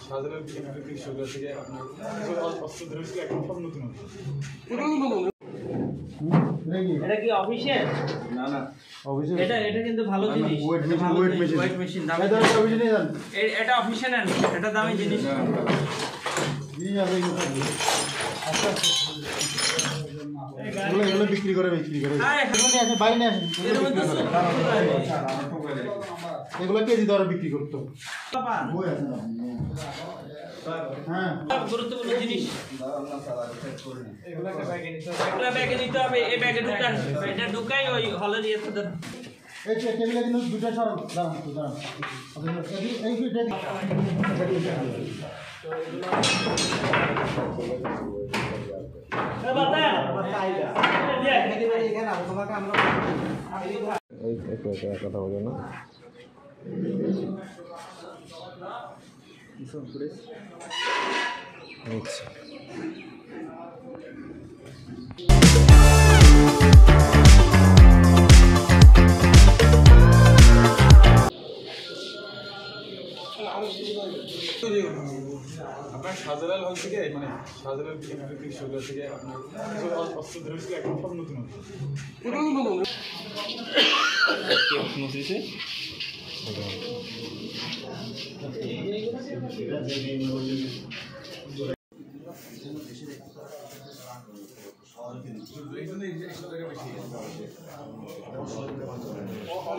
শাহজালাল কৃষকরা থেকে আপনার অস্ত্র ধরেছিল এখন সব নতুন এটা কি অফিসিয়াল? না না অফিসিয়াল এটা কিন্তু ভালো জিনিস। ওয়েট মেশিন দামি। এটা অফিসিয়াল না, এটা দামি জিনিস। এগুলো বিক্রি করে বাইরে নিয়ে আসেন। এগুলো কেজি দরে বিক্রি করতো। হ্যাঁ গুরুত্বপূর্ণ জিনিস। এগুলো ব্যাগে নিতে হবে। এই ব্যাগে ঢুকান, এটা ঢুকাই ওই হলে দিয়ে তো দেন। এই টেবিলে কিন্তু দুটো সরল দাঁড়ান তো দাঁড়ান। এই কথা বলে না আচ্ছা আপনার শাহজালাল হল থেকে মানে শাহজালাল কৃষকরা থেকে আপনার অস্ত্র ধরেছিল এখন সব নতুন নতুন